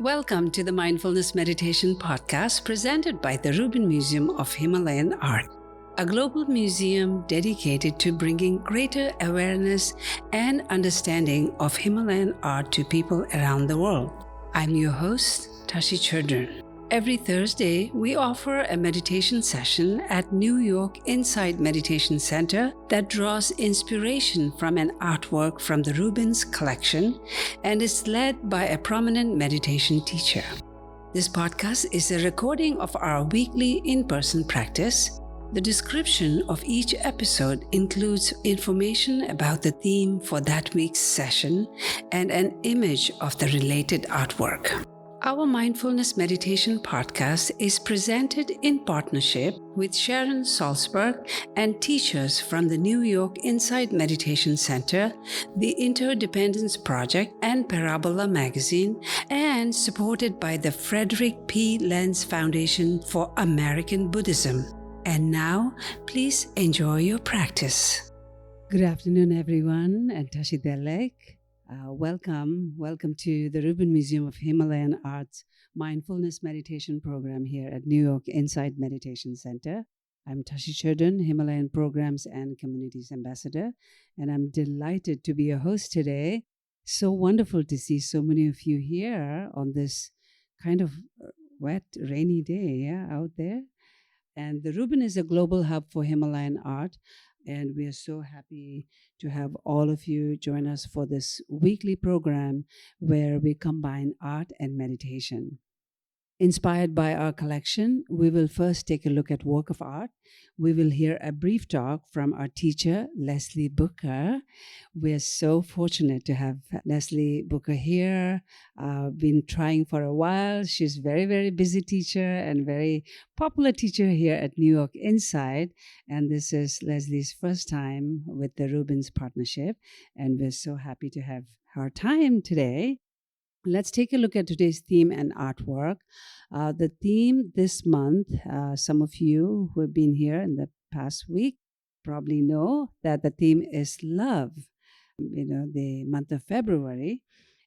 Welcome to the Mindfulness Meditation Podcast presented by the Rubin Museum of Himalayan Art, a global museum dedicated to bringing greater awareness and understanding of Himalayan art to people around the world. I'm your host, Tashi Chudran. Every Thursday, we offer a meditation session at New York Insight Meditation Center that draws inspiration from an artwork from the Rubin's collection and is led by a prominent meditation teacher. This podcast is a recording of our weekly in-person practice. The description of each episode includes information about the theme for that week's session and an image of the related artwork. Our Mindfulness Meditation Podcast is presented in partnership with Sharon Salzberg and teachers from the New York Insight Meditation Center, the Interdependence Project, and Parabola Magazine, and supported by the Frederick P. Lenz Foundation for American Buddhism. And now, please enjoy your practice. Good afternoon, everyone, and Tashi Delek. Welcome to the Rubin Museum of Himalayan Art's Mindfulness Meditation Program here at New York Insight Meditation Center. I'm Tashi Chudran, Himalayan Programs and Communities Ambassador, and I'm delighted to be your host today. So wonderful to see so many of you here on this kind of wet, rainy day out there. And the Rubin is a global hub for Himalayan art. And we are so happy to have all of you join us for this weekly program where we combine art and meditation. Inspired by our collection, we will first take a look at work of art. We will hear a brief talk from our teacher, Leslie Booker. We're so fortunate to have Leslie Booker here. Been trying for a while. She's a very, very busy teacher and very popular teacher here at New York Insight. And this is Leslie's first time with the Rubin's partnership. And we're so happy to have her time today. Let's take a look at today's theme and artwork. The theme this month, some of you who have been here in the past week probably know that the theme is love, the month of February.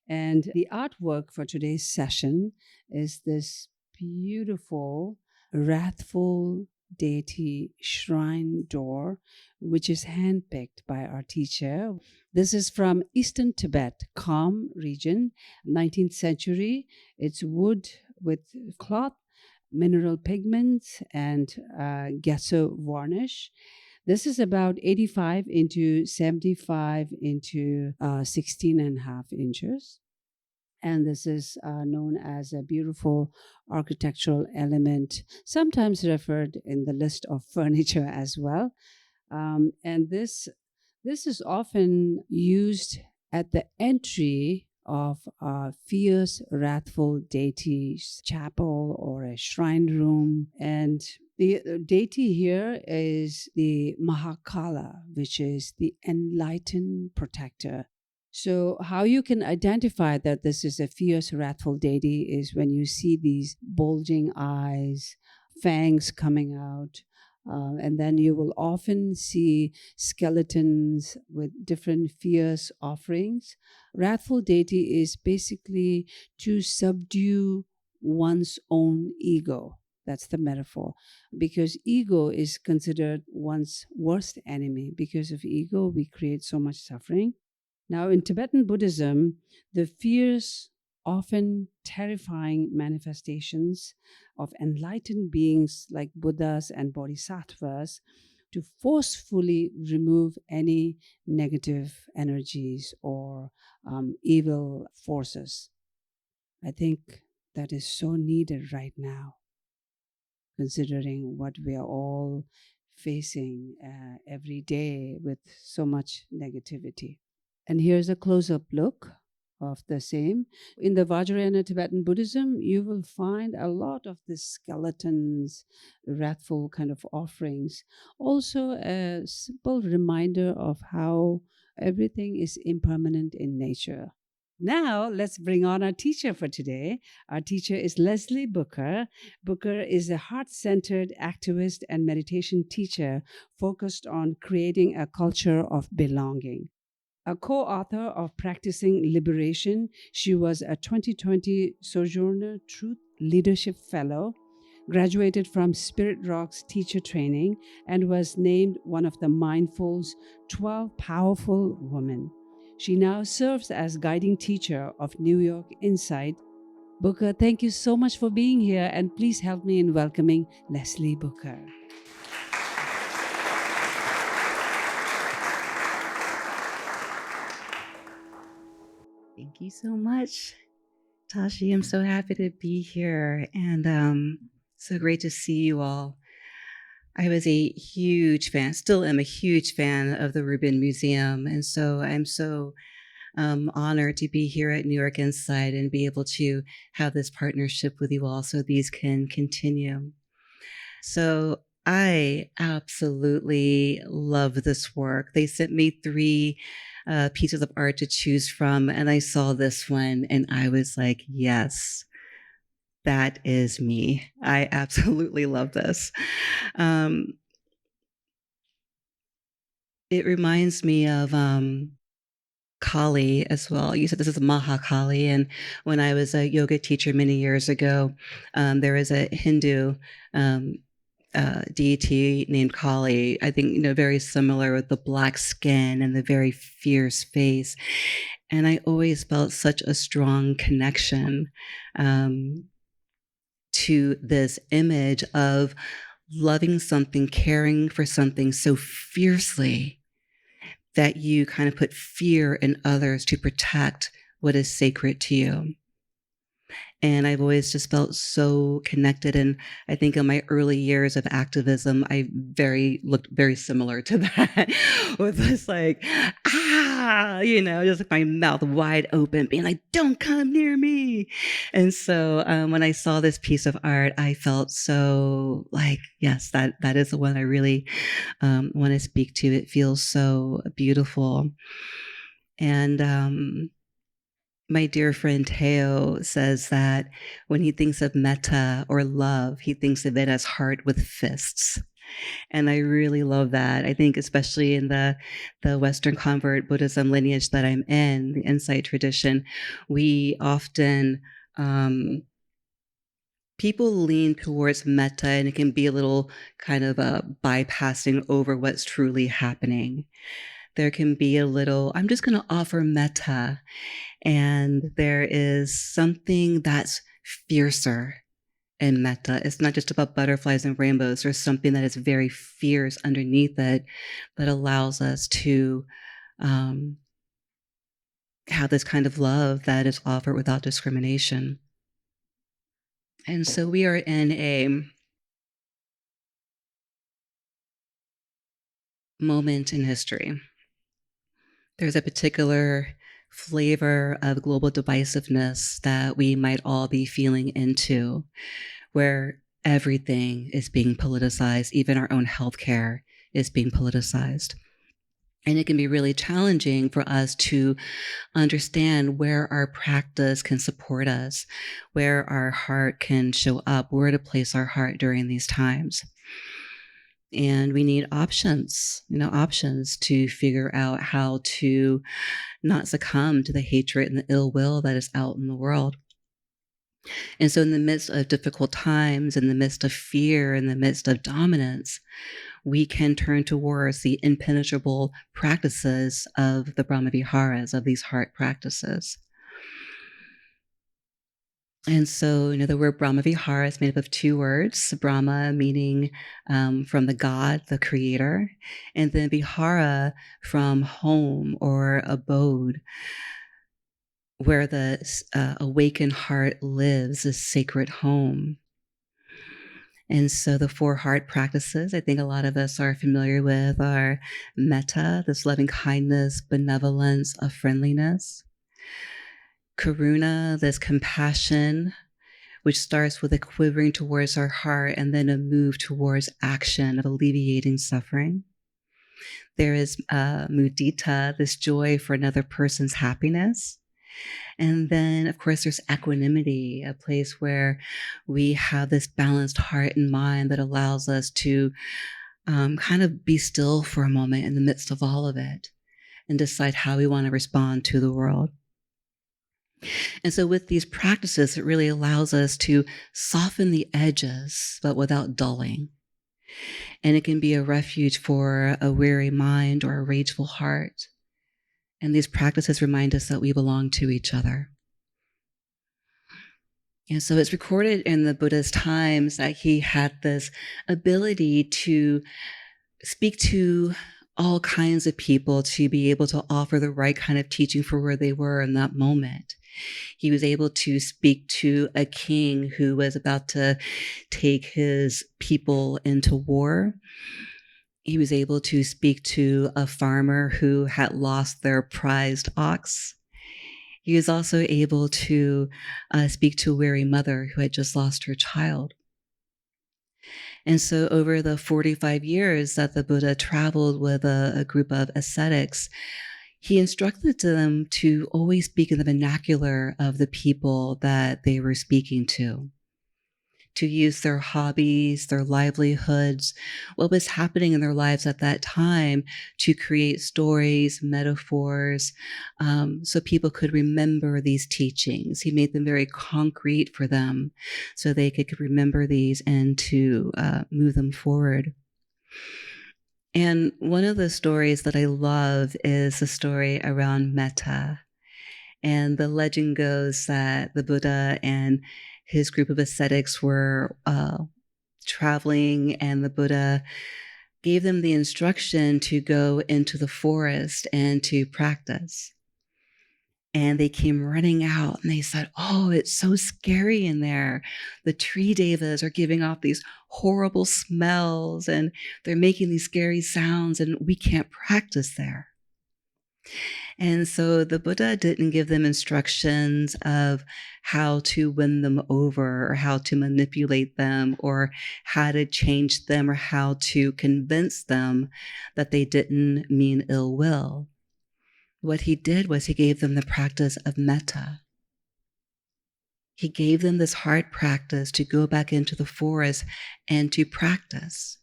And the artwork for today's session is this beautiful, wrathful deity shrine door, which is handpicked by our teacher. This is from Eastern Tibet, Kham region, 19th century. It's wood with cloth, mineral pigments, and gesso varnish. This is about 85 into 75 into 16 and a half inches. And this is known as a beautiful architectural element, sometimes referred in the list of furniture as well. And this is often used at the entry of a fierce, wrathful deity's chapel or a shrine room. And the deity here is the Mahakala, which is the enlightened protector. So how you can identify that this is a fierce, wrathful deity is when you see these bulging eyes, fangs coming out, and then you will often see skeletons with different fierce offerings. Wrathful deity is basically to subdue one's own ego. That's the metaphor. Because ego is considered one's worst enemy. Because of ego, we create so much suffering. Now, in Tibetan Buddhism, the fierce, often terrifying manifestations of enlightened beings like Buddhas and Bodhisattvas to forcefully remove any negative energies or evil forces. I think that is so needed right now, considering what we are all facing every day with so much negativity. And here's a close-up look of the same. In the Vajrayana Tibetan Buddhism, you will find a lot of the skeletons, wrathful kind of offerings. Also, a simple reminder of how everything is impermanent in nature. Now, let's bring on our teacher for today. Our teacher is Leslie Booker. Booker is a heart-centered activist and meditation teacher focused on creating a culture of belonging. A co-author of Practicing Liberation, she was a 2020 Sojourner Truth Leadership Fellow, graduated from Spirit Rock's teacher training, and was named one of the Mindful's 12 Powerful Women. She now serves as guiding teacher of New York Insight. Booker, thank you so much for being here, and please help me in welcoming Leslie Booker. Thank you so much, Tashi. I'm so happy to be here, and so great to see you all. I was a huge fan, still am a huge fan of the Rubin Museum, and so I'm so honored to be here at New York Insight and be able to have this partnership with you all so these can continue. So I absolutely love this work. They sent me 3 pieces of art to choose from, and I saw this one and I was like, yes, that is me. I absolutely love this. It reminds me of Kali as well. You said this is Mahakali, and when I was a yoga teacher many years ago, there was a Hindu deity named Kali. I think, very similar with the black skin and the very fierce face. And I always felt such a strong connection to this image of loving something, caring for something so fiercely that you kind of put fear in others to protect what is sacred to you. And I've always just felt so connected. And I think in my early years of activism, I looked very similar to that with this like, just like my mouth wide open, being like, don't come near me. And so when I saw this piece of art, I felt so like, yes, that is the one I really want to speak to. It feels so beautiful. And my dear friend Teo says that when he thinks of metta or love, he thinks of it as heart with fists. And I really love that. I think especially in the Western convert Buddhism lineage that I'm in, the Insight tradition, we often, people lean towards metta, and it can be a little kind of bypassing over what's truly happening. There can be a little, I'm just going to offer metta. And there is something that's fiercer in metta. It's not just about butterflies and rainbows. There's something that is very fierce underneath it that allows us to have this kind of love that is offered without discrimination. And so we are in a moment in history. There's a particular flavor of global divisiveness that we might all be feeling into, where everything is being politicized, even our own healthcare is being politicized. And it can be really challenging for us to understand where our practice can support us, where our heart can show up, where to place our heart during these times. And we need options to figure out how to not succumb to the hatred and the ill will that is out in the world. And so in the midst of difficult times, in the midst of fear, in the midst of dominance, we can turn towards the impenetrable practices of the Brahmaviharas, of these heart practices. And so, the word Brahmavihara is made up of 2 words, Brahma meaning from the God, the creator, and then Vihara from home or abode, where the awakened heart lives, a sacred home. And so the 4 heart practices, I think a lot of us are familiar with, are metta, this loving kindness, benevolence, of friendliness. Karuna, this compassion, which starts with a quivering towards our heart and then a move towards action of alleviating suffering. There is mudita, this joy for another person's happiness. And then, of course, there's equanimity, a place where we have this balanced heart and mind that allows us to kind of be still for a moment in the midst of all of it, and decide how we want to respond to the world. And so with these practices, it really allows us to soften the edges, but without dulling. And it can be a refuge for a weary mind or a rageful heart. And these practices remind us that we belong to each other. And so it's recorded in the Buddha's times that he had this ability to speak to all kinds of people, to be able to offer the right kind of teaching for where they were in that moment. He was able to speak to a king who was about to take his people into war. He was able to speak to a farmer who had lost their prized ox. He was also able to speak to a weary mother who had just lost her child. And so over the 45 years that the Buddha traveled with a group of ascetics, he instructed them to always speak in the vernacular of the people that they were speaking to use their hobbies, their livelihoods, what was happening in their lives at that time to create stories, metaphors, so people could remember these teachings. He made them very concrete for them so they could remember these and to move them forward. And one of the stories that I love is the story around metta. And the legend goes that the Buddha and his group of ascetics were traveling, and the Buddha gave them the instruction to go into the forest and to practice. And they came running out and they said, "Oh, it's so scary in there. The tree devas are giving off these horrible smells and they're making these scary sounds, and we can't practice there." And so the Buddha didn't give them instructions of how to win them over or how to manipulate them or how to change them or how to convince them that they didn't mean ill will. What he did was he gave them the practice of metta. He gave them this hard practice to go back into the forest and to practice.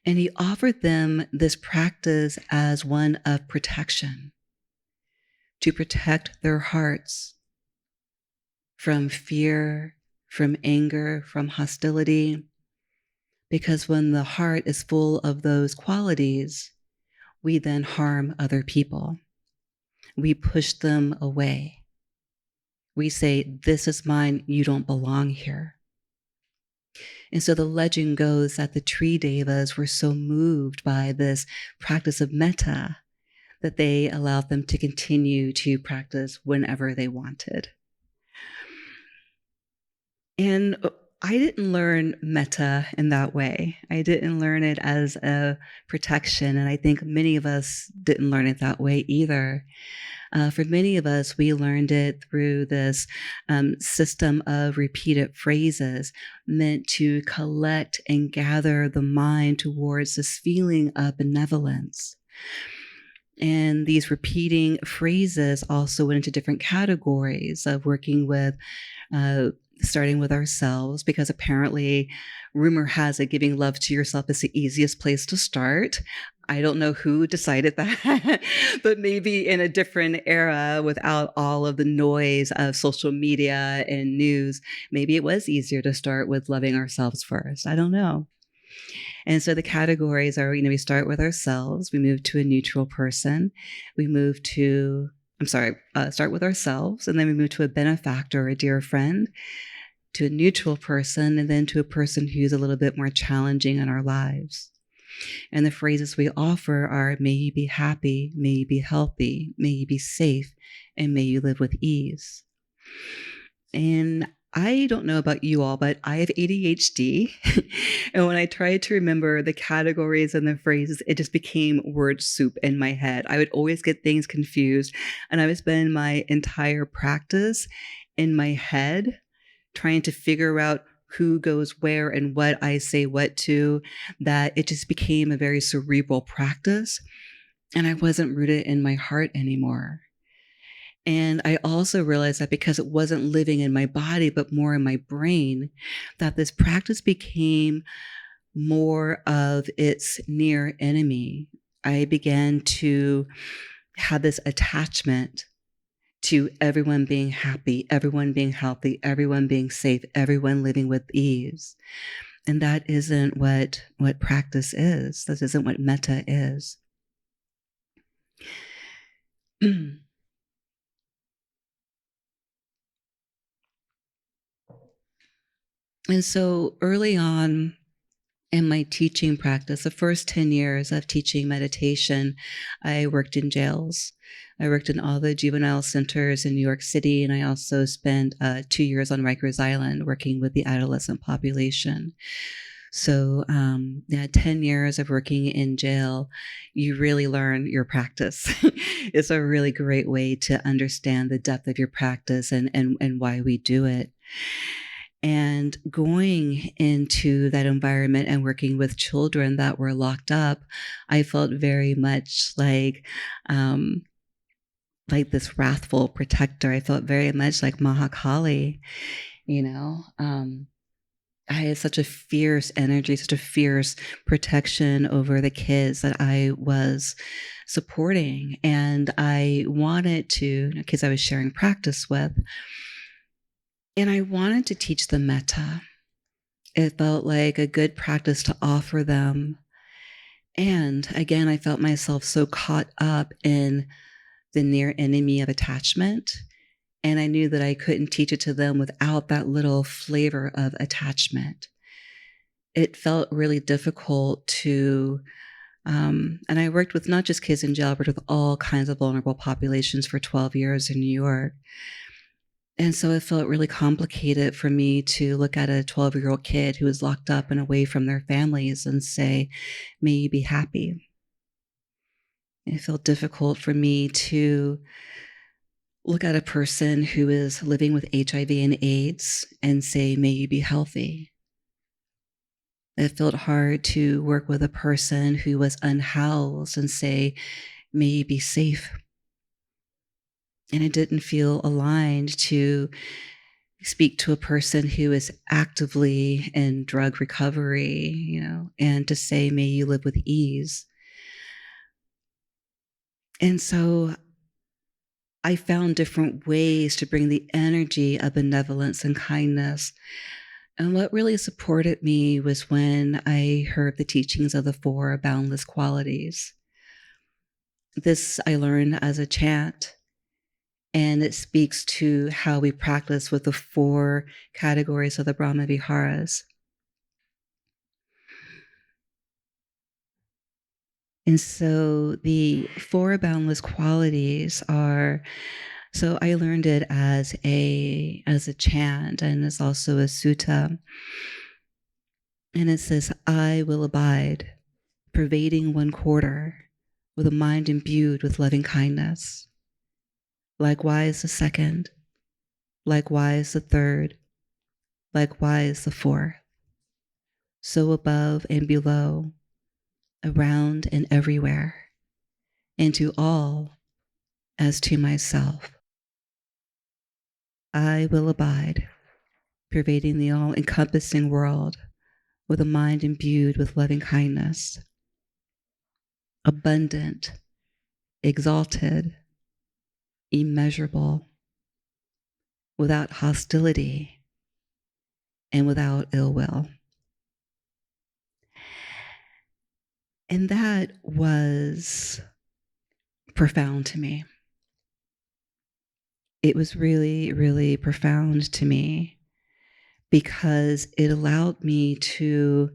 And he offered them this practice as one of protection, to protect their hearts from fear, from anger, from hostility. Because when the heart is full of those qualities, we then harm other people. We push them away. We say, "This is mine, you don't belong here." And so the legend goes that the tree devas were so moved by this practice of metta that they allowed them to continue to practice whenever they wanted. And I didn't learn metta in that way. I didn't learn it as a protection, and I think many of us didn't learn it that way either. For many of us, we learned it through this system of repeated phrases meant to collect and gather the mind towards this feeling of benevolence. And these repeating phrases also went into different categories of working with, starting with ourselves, because apparently rumor has it giving love to yourself is the easiest place to start. I don't know who decided that, but maybe in a different era without all of the noise of social media and news, maybe it was easier to start with loving ourselves first. I don't know. And so the categories are, we start with ourselves, we move to a neutral person, we move to, start with ourselves, and then we move to a benefactor, a dear friend, to a neutral person, and then to a person who's a little bit more challenging in our lives. And the phrases we offer are, may you be happy, may you be healthy, may you be safe, and may you live with ease. And I don't know about you all, but I have ADHD. And when I tried to remember the categories and the phrases, it just became word soup in my head. I would always get things confused. And I would spend my entire practice in my head trying to figure out who goes where and what I say what to, that it just became a very cerebral practice. And I wasn't rooted in my heart anymore. And I also realized that because it wasn't living in my body, but more in my brain, that this practice became more of its near enemy. I began to have this attachment to everyone being happy, everyone being healthy, everyone being safe, everyone living with ease. And that isn't what practice is. This isn't what metta is. And so early on in my teaching practice, the first 10 years of teaching meditation, I worked in jails. I worked in all the juvenile centers in New York City, and I also spent 2 years on Rikers Island working with the adolescent population. So, 10 years of working in jail, you really learn your practice. It's a really great way to understand the depth of your practice and why we do it. And going into that environment and working with children that were locked up, I felt very much like this wrathful protector. I felt very much like Mahakali, you know. I had such a fierce energy, such a fierce protection over the kids that I was supporting. And I wanted to, kids I was sharing practice with, and I wanted to teach them metta. It felt like a good practice to offer them. And again, I felt myself so caught up in the near enemy of attachment. And I knew that I couldn't teach it to them without that little flavor of attachment. It felt really difficult to, and I worked with not just kids in jail, but with all kinds of vulnerable populations for 12 years in New York. And so it felt really complicated for me to look at a 12-year-old kid who was locked up and away from their families and say, may you be happy. It felt difficult for me to look at a person who is living with HIV and AIDS and say, may you be healthy. It felt hard to work with a person who was unhoused and say, may you be safe. And it didn't feel aligned to speak to a person who is actively in drug recovery, and to say, may you live with ease. And so I found different ways to bring the energy of benevolence and kindness. And what really supported me was when I heard the teachings of the 4 boundless qualities. This I learned as a chant. And it speaks to how we practice with the 4 categories of the Brahma Viharas. And so the 4 boundless qualities are, so I learned it as a chant, and it's also a sutta. And it says, I will abide, pervading 1/4, with a mind imbued with loving kindness. Likewise the 2nd, likewise the 3rd, likewise the 4th. So above and below, around and everywhere, and to all as to myself. I will abide, pervading the all-encompassing world with a mind imbued with loving kindness, abundant, exalted, immeasurable, without hostility and without ill will. And that was profound to me. It was really, really profound to me because it allowed me to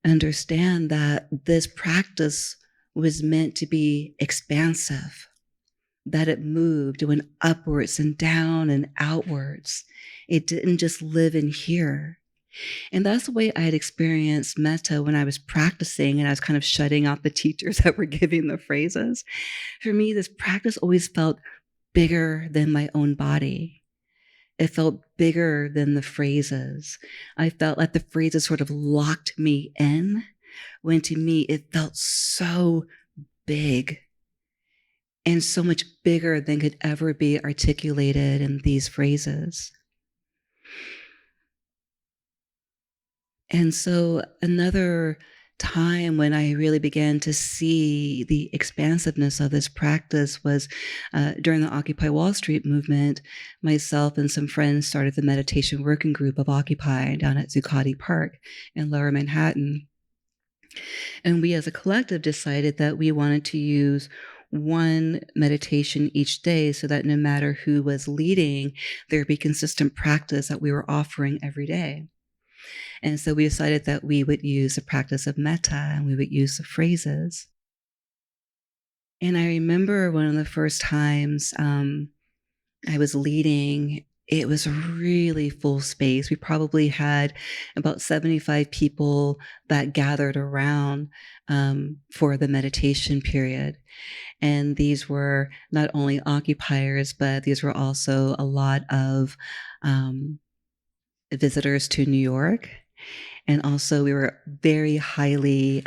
understand that this practice was meant to be expansive, that it moved, it went upwards and down and outwards. It didn't just live in here. And that's the way I had experienced metta when I was practicing and I was kind of shutting out the teachers that were giving the phrases. For me, this practice always felt bigger than my own body. It felt bigger than the phrases. I felt like the phrases sort of locked me in, when to me it felt so big and so much bigger than could ever be articulated in these phrases. And so another time when I really began to see the expansiveness of this practice was during the Occupy Wall Street movement. Myself and some friends started the meditation working group of Occupy down at Zuccotti Park in Lower Manhattan. And we as a collective decided that we wanted to use one meditation each day so that no matter who was leading, there'd be consistent practice that we were offering every day. And so we decided that we would use the practice of metta and we would use the phrases. And I remember one of the first times I was leading, it was a really full space. We probably had about 75 people that gathered around for the meditation period. And these were not only occupiers, but these were also a lot of visitors to New York. And also we were very highly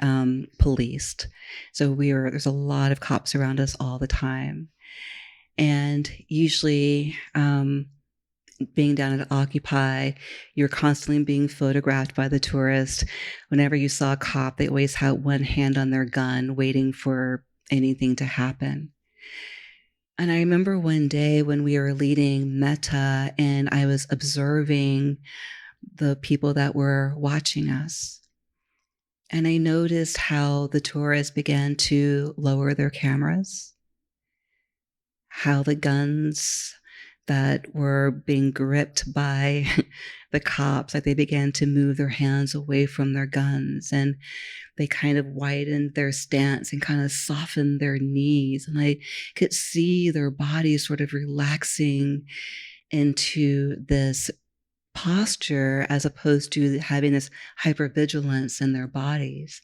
policed. So there's a lot of cops around us all the time. And usually being down at Occupy, you're constantly being photographed by the tourists. Whenever you saw a cop, they always had one hand on their gun waiting for anything to happen. And I remember one day when we were leading metta and I was observing the people that were watching us. And I noticed how the tourists began to lower their cameras, how the guns that were being gripped by the cops, like they began to move their hands away from their guns, and they kind of widened their stance and kind of softened their knees. And I could see their bodies sort of relaxing into this posture as opposed to having this hypervigilance in their bodies.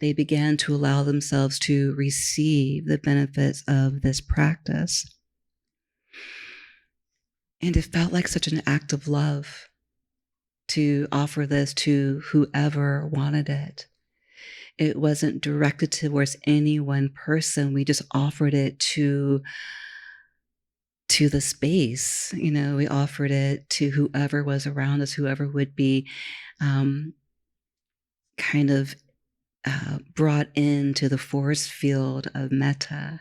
They began to allow themselves to receive the benefits of this practice. And it felt like such an act of love to offer this to whoever wanted it. It wasn't directed towards any one person. We just offered it to the space. We offered it to whoever was around us, whoever would be kind of brought into the force field of metta.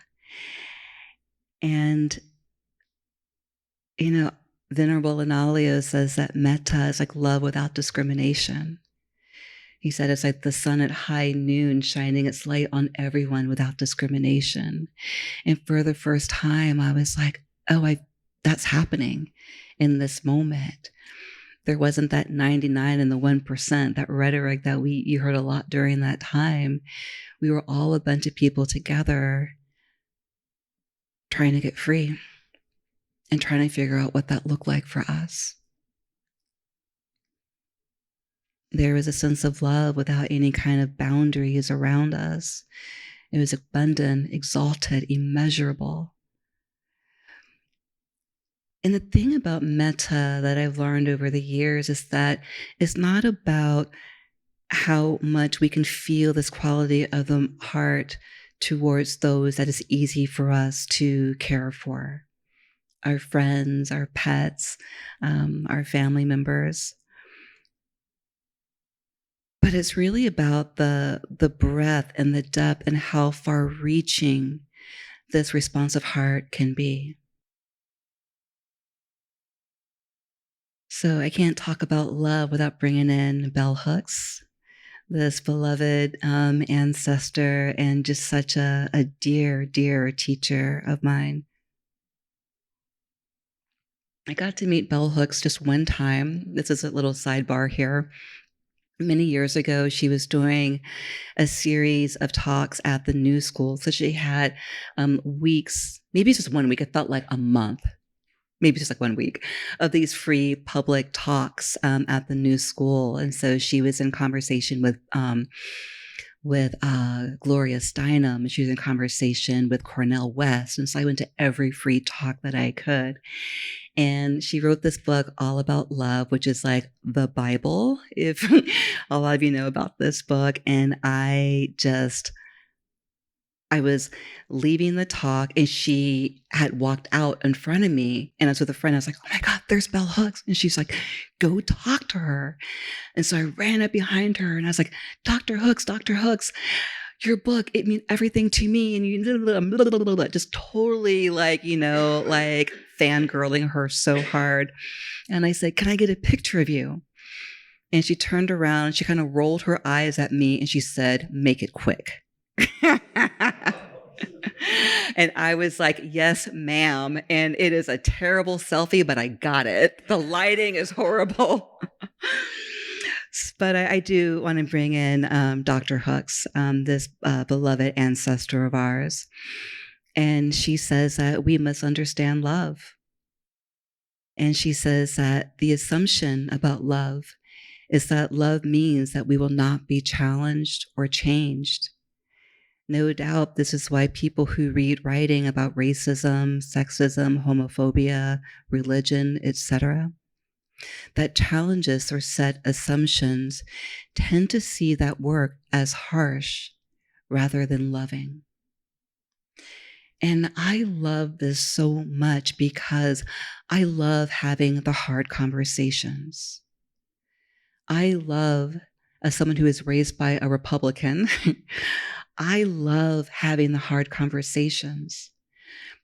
And Venerable Analayo says that metta is like love without discrimination. He said it's like the sun at high noon shining its light on everyone without discrimination. And for the first time, I was like, oh, that's happening in this moment. There wasn't that 99 and the 1%, that rhetoric that you heard a lot during that time. We were all a bunch of people together trying to get free and trying to figure out what that looked like for us. There was a sense of love without any kind of boundaries around us. It was abundant, exalted, immeasurable. And the thing about metta that I've learned over the years is that it's not about how much we can feel this quality of the heart towards those that is easy for us to care for. Our friends, our pets, our family members. But it's really about the breadth and the depth and how far-reaching this responsive heart can be. So I can't talk about love without bringing in bell hooks, this beloved ancestor and just such a dear, dear teacher of mine. I got to meet bell hooks just one time. This is a little sidebar here. Many years ago, she was doing a series of talks at the New School. So she had weeks, maybe it's just 1 week. It felt like a month, maybe just like 1 week of these free public talks at the New School. And so she was in conversation with Gloria Steinem. She was in conversation with Cornel West. And so I went to every free talk that I could. And she wrote this book all about love, which is like the Bible, if a lot of you know about this book. And I just I was leaving the talk and she had walked out in front of me, and I was with a friend. I was like, oh my God, there's Bell Hooks. And she's like, go talk to her. And so I ran up behind her and I was like, Dr. Hooks, your book, it means everything to me. And you just totally like, like fangirling her so hard. And I said, can I get a picture of you? And she turned around, she kind of rolled her eyes at me and she said, make it quick. And I was like, yes, ma'am. And it is a terrible selfie, but I got it. The lighting is horrible. But I do want to bring in Dr. Hooks, this beloved ancestor of ours. And she says that we must understand love. And she says that the assumption about love is that love means that we will not be challenged or changed. No doubt this is why people who read writing about racism, sexism, homophobia, religion, etc., that challenges or set assumptions tend to see that work as harsh rather than loving. And I love this so much because I love having the hard conversations. I love, as someone who is raised by a Republican, I love having the hard conversations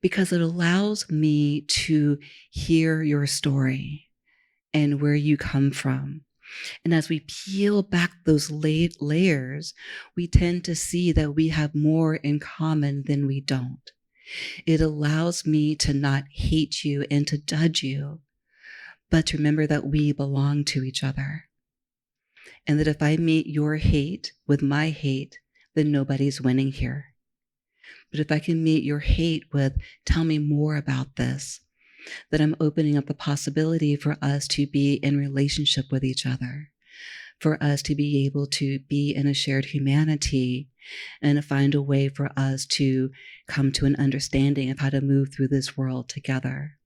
because it allows me to hear your story and where you come from. And as we peel back those layers, we tend to see that we have more in common than we don't. It allows me to not hate you and to judge you, but to remember that we belong to each other. And that if I meet your hate with my hate, then nobody's winning here. But if I can meet your hate with, tell me more about this, that I'm opening up the possibility for us to be in relationship with each other, for us to be able to be in a shared humanity and to find a way for us to come to an understanding of how to move through this world together.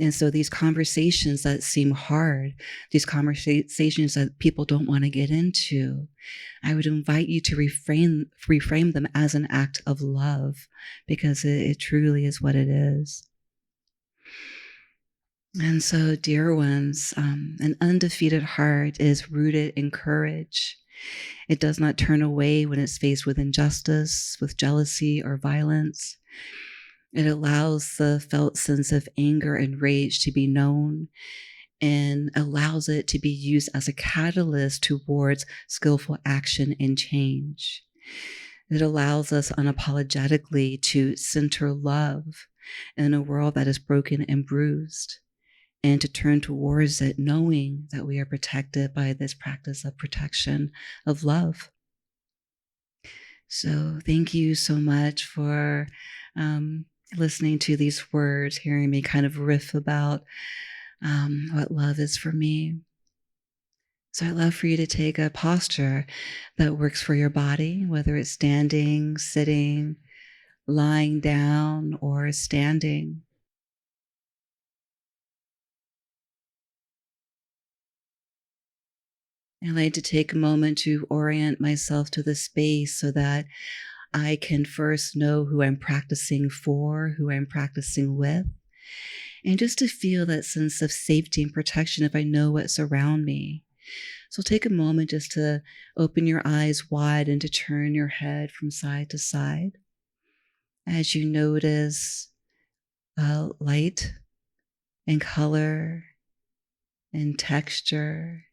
And so these conversations that seem hard, these conversations that people don't want to get into, I would invite you to reframe them as an act of love, because it truly is what it is. And so, dear ones, an undefeated heart is rooted in courage. It does not turn away when it's faced with injustice, with jealousy, or violence. It allows the felt sense of anger and rage to be known and allows it to be used as a catalyst towards skillful action and change. It allows us unapologetically to center love in a world that is broken and bruised, and to turn towards it knowing that we are protected by this practice of protection of love. So thank you so much for listening to these words, hearing me kind of riff about what love is for me. So I'd love for you to take a posture that works for your body, whether it's standing, sitting, lying down, or standing. I like to take a moment to orient myself to the space so that I can first know who I'm practicing for, who I'm practicing with, and just to feel that sense of safety and protection if I know what's around me. So take a moment just to open your eyes wide and to turn your head from side to side as you notice light and color and texture,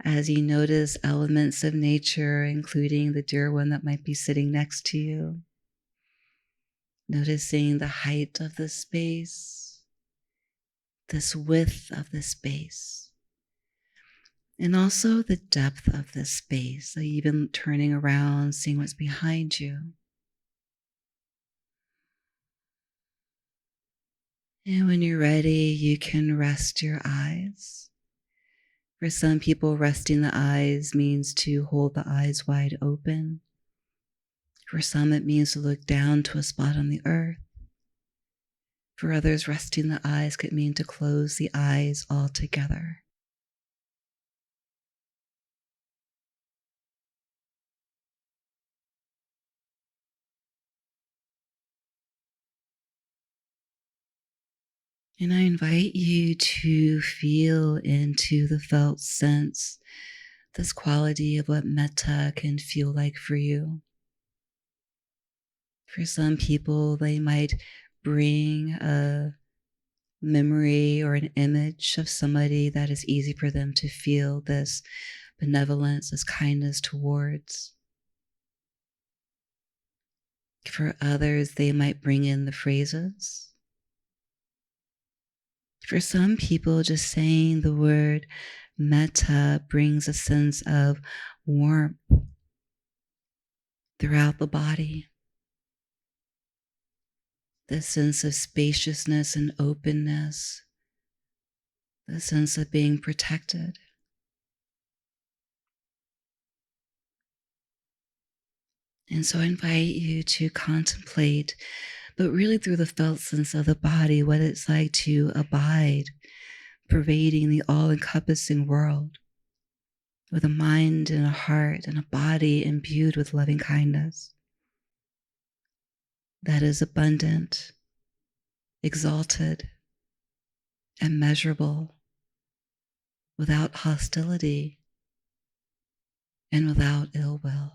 as you notice elements of nature, including the dear one that might be sitting next to you. Noticing the height of the space, this width of the space, and also the depth of the space, so even turning around, seeing what's behind you. And when you're ready, you can rest your eyes. For some people, resting the eyes means to hold the eyes wide open. For some, it means to look down to a spot on the earth. For others, resting the eyes could mean to close the eyes altogether. And I invite you to feel into the felt sense, this quality of what metta can feel like for you. For some people, they might bring a memory or an image of somebody that is easy for them to feel this benevolence, this kindness towards. For others, they might bring in the phrases. For some people, just saying the word metta brings a sense of warmth throughout the body, this sense of spaciousness and openness, the sense of being protected. And so I invite you to contemplate, but really through the felt sense of the body, what it's like to abide, pervading the all-encompassing world with a mind and a heart and a body imbued with loving kindness that is abundant, exalted, and measurable, without hostility and without ill will.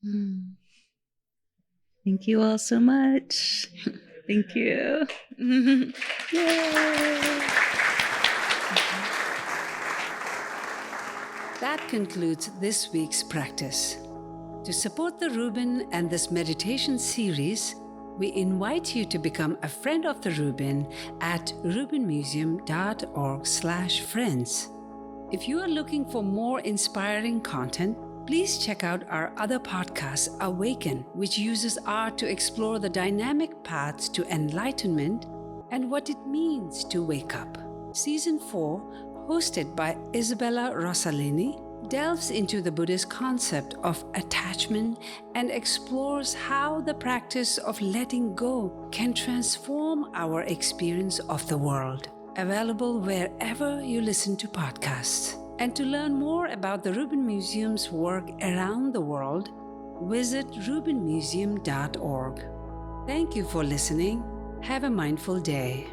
Mm. Thank you all so much. Thank you. Yay! That concludes this week's practice. To support the Rubin and this meditation series, we invite you to become a friend of the Rubin at rubinmuseum.org/friends. If you are looking for more inspiring content, please check out our other podcast, Awaken, which uses art to explore the dynamic paths to enlightenment and what it means to wake up. Season 4, hosted by Isabella Rossellini, delves into the Buddhist concept of attachment and explores how the practice of letting go can transform our experience of the world. Available wherever you listen to podcasts. And to learn more about the Rubin Museum's work around the world, visit rubinmuseum.org. Thank you for listening. Have a mindful day.